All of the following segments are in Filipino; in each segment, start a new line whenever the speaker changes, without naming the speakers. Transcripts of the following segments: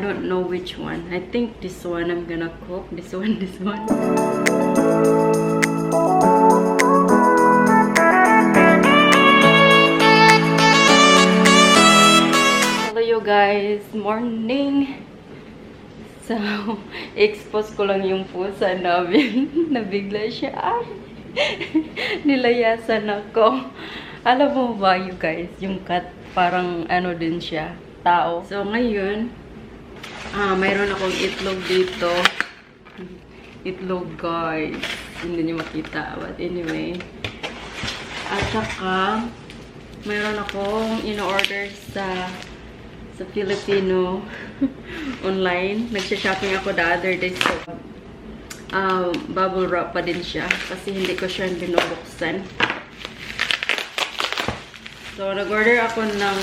don't know which one. I think this one I'm gonna cook. This one. Hello you guys, morning. So, expose ko lang yung pusa namin. Nabigla siya. Ay, nilayasan ako. Alam mo ba you guys, yung cat parang ano din siya, tao. So ngayon, mayroon akong itlog dito. Itlog guys. Hindi niyo makita. But anyway. At saka, mayroon akong in-order sa Filipino online. Nagsha-shopping ako the other day. So, bubble wrap pa din siya. Kasi hindi ko siya binubuksan. So, nag-order ako ng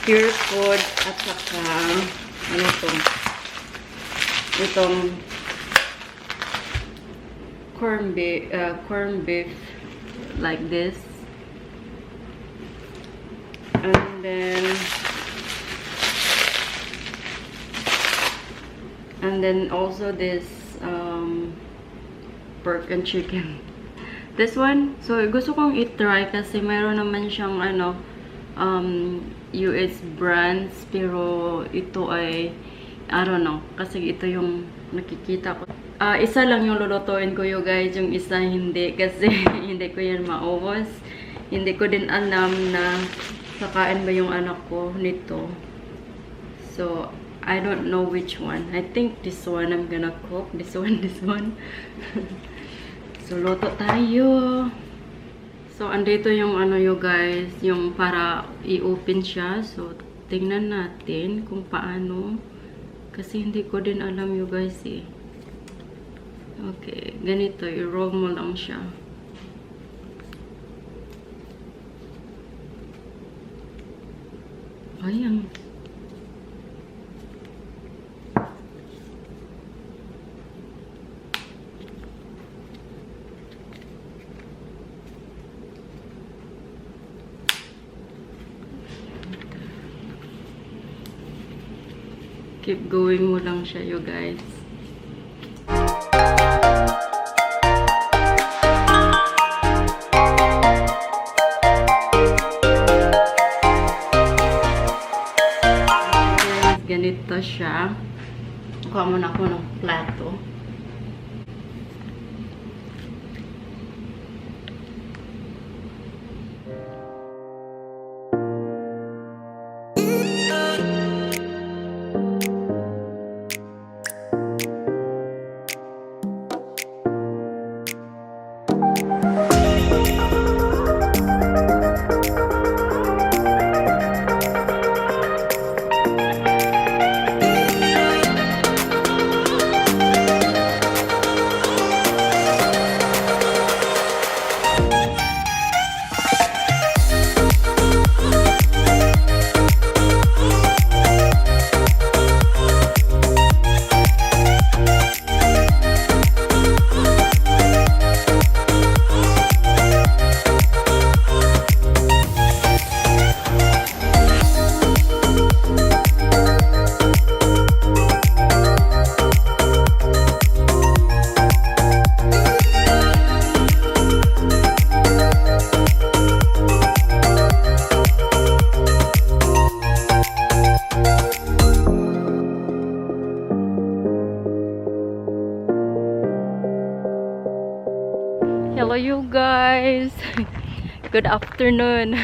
pure food at saka ano itong corn beef like this. And then also this pork and chicken. This one, so gusto kong i-try kasi mayroon naman siyang ano US brands, pero ito ay I don't know, kasi ito yung nakikita ko. Isa lang yung lulutuin ko you guys, yung isa hindi kasi hindi ko yan maubos. Hindi ko din alam na kakain ba yung anak ko nito. So, I don't know which one. I think this one I'm gonna cook. This one. So, luto tayo. So, andito yung ano you guys, yung para i-open siya. So, tingnan natin kung paano. Kasi hindi ko din alam you guys eh. Okay, ganito. I-roll mo lang siya. Ayan. Keep going mo lang siya, you guys. Ganito siya. Kuha muna ako ng plato. Hello you guys. Good afternoon.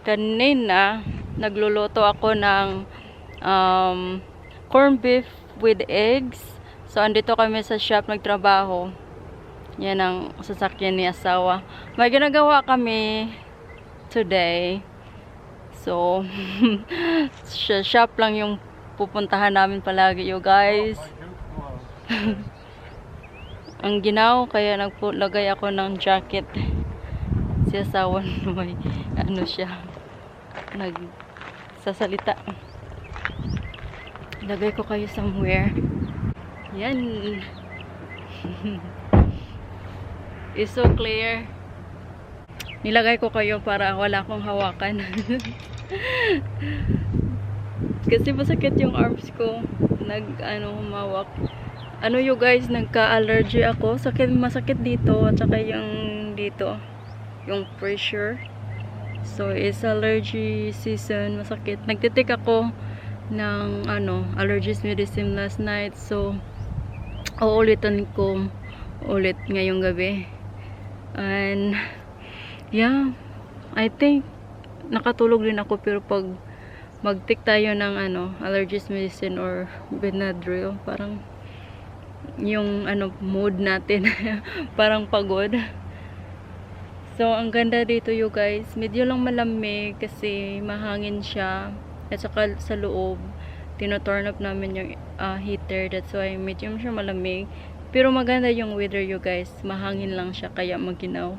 Kanina nagluluto ako ng corned beef with eggs. So andito kami sa shop nagtrabaho. Yan ang sasakyan ni asawa. May ginagawa kami today. So sa shop lang yung pupuntahan namin palagi you guys. Ang ginaw, kaya naglagay ako ng jacket. Si asawa may ano siya, nagsasalita. Lagay ko kayo somewhere. Yan. It's so clear. Nilagay ko kayo para wala akong hawakan. Kasi masakit yung arms ko. Humawak. Ano you guys, nagka-allergy ako. Masakit dito at saka yung dito. Yung pressure. So, it's allergy season. Masakit. Nagtitik ako ng allergies medicine last night. So, uulitan ko ulit ngayong gabi. And, yeah. I think, nakatulog din ako. Pero pag mag-take tayo ng allergies medicine or Benadryl, parang yung mood natin parang pagod. So ang ganda dito you guys, medyo lang malamig kasi mahangin siya at saka sa loob tino-turn up namin yung heater, that's why medyo siya malamig, pero maganda yung weather you guys, mahangin lang siya kaya maginaw.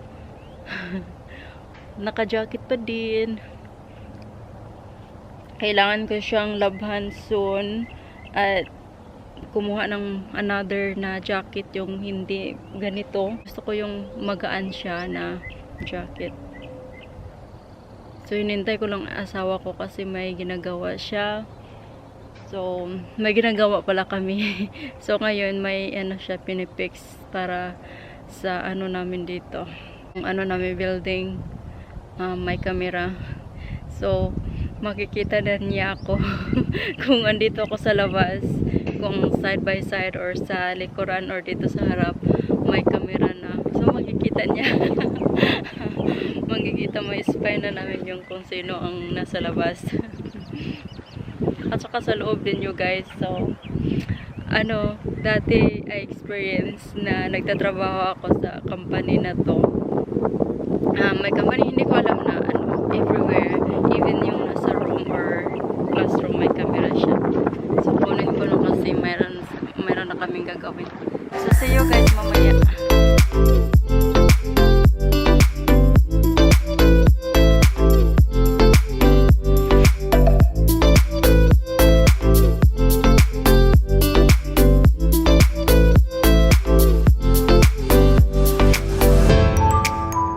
Naka-jacket pa din. Kailangan ko siyang labhan soon at kumuha ng another na jacket, yung hindi ganito. Gusto ko yung magaan siya na jacket. So hinintay ko lang asawa ko kasi may ginagawa siya. So may ginagawa pala kami. So ngayon may siya pinipix para sa namin dito. Yung namin building, may camera. So makikita na niya ako kung andito ako sa labas, kung side by side or sa likuran or dito sa harap may camera na, so makikita niya. Makikita, may spy na namin yung kung sino ang nasa labas. At saka sa loob din you guys. So dati I experience na nagtatrabaho ako sa company na to. May company, hindi ko alam na everywhere, even yung nasa room or classroom may camera siya. So kunin ko na kasi mayroon na kaming gagawin. So see you guys mamaya.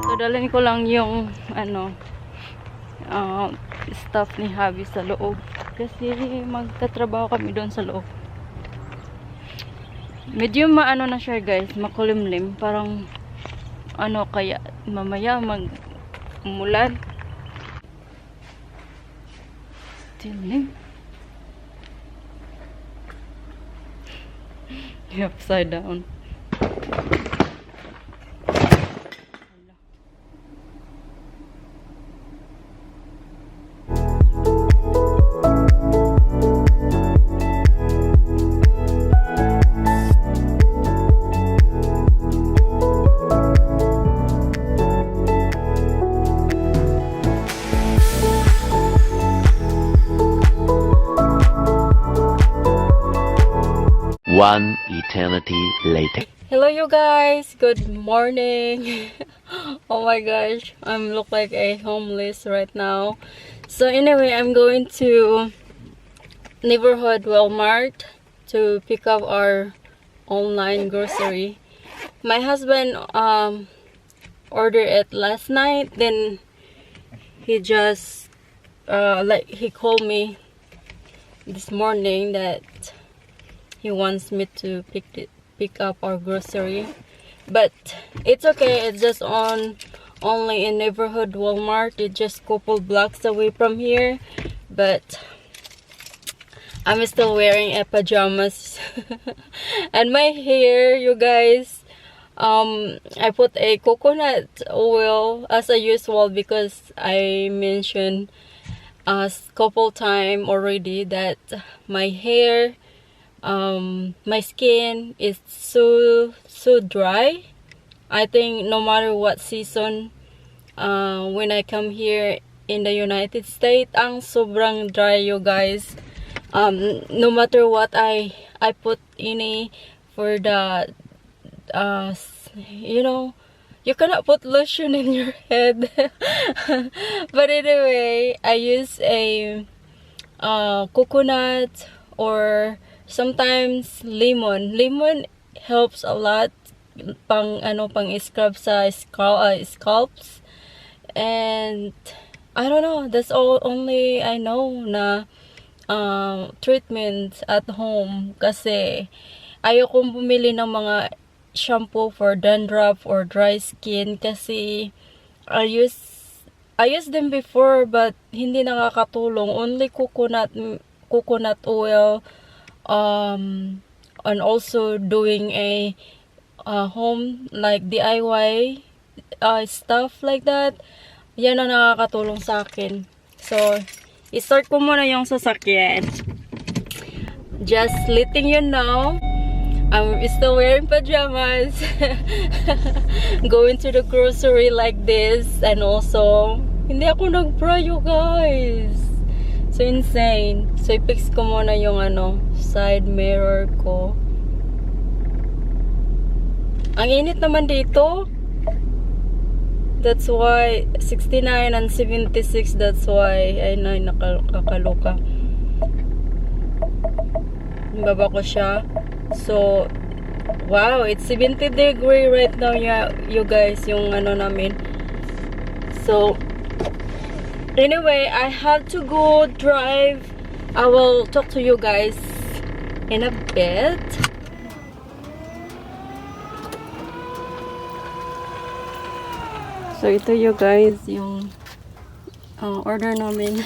So dalhin ko lang yung staff ni Habi sa loob kasi magtatrabaho kami doon sa loob. Medyo na siya guys, makulimlim, parang kaya mamaya umulan. Dilim. Upside down.
One eternity later.
Hello you guys, good morning. Oh my gosh, I look like a homeless right now. So anyway, I'm going to neighborhood Walmart to pick up our online grocery. My husband ordered it last night, then he just he called me this morning that he wants me to pick up our grocery, but it's okay. It's just only in neighborhood Walmart. It's just couple blocks away from here, but I'm still wearing a pajamas. And my hair, you guys, I put a coconut oil as usual because I mentioned a couple time already that my hair, my skin is so dry. I think no matter what season, when I come here in the United States, ang sobrang dry you guys. No matter what I put in for the you cannot put lotion in your head. But anyway, I use a coconut or sometimes lemon helps a lot pang scrub sa scalps. And I don't know, that's all only I know na treatment at home kasi ayokong bumili ng mga shampoo for dandruff or dry skin kasi I use them before but hindi nakakatulong. Only coconut oil, and also doing a home like DIY stuff like that. Yan ang nakakatulong sa akin. So, i-start ko muna yung sasakyan. Just letting you know, I'm still wearing pajamas. Going to the grocery like this. And also, hindi ako nag-bra, you guys. So, insane. So, i-fix ko muna yung side mirror ko. Ang init naman dito. That's why 69 and 76, that's why ay nakakaloka. Baba ko siya. So wow, it's 70 degree right now, you guys, yung namin. So anyway, I have to go drive. I will talk to you guys in a bit. So, ito you guys, yung order namin.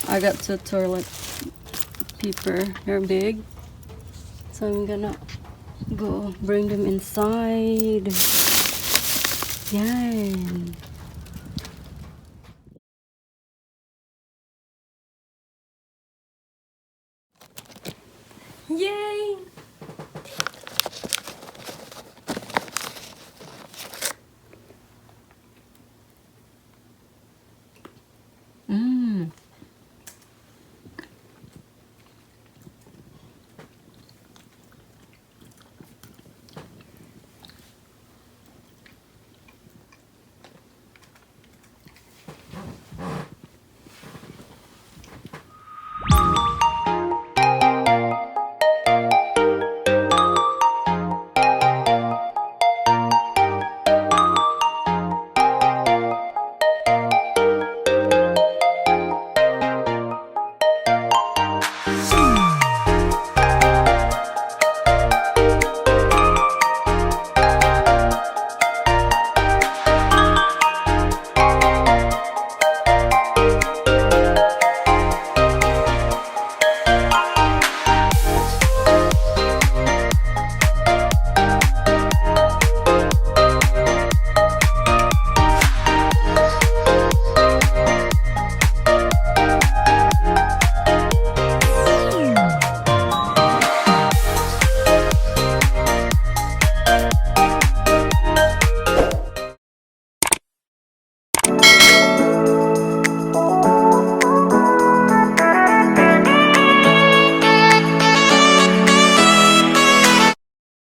I got 2 toilet paper. They're big. So, I'm gonna go bring them inside. Yan. Yay!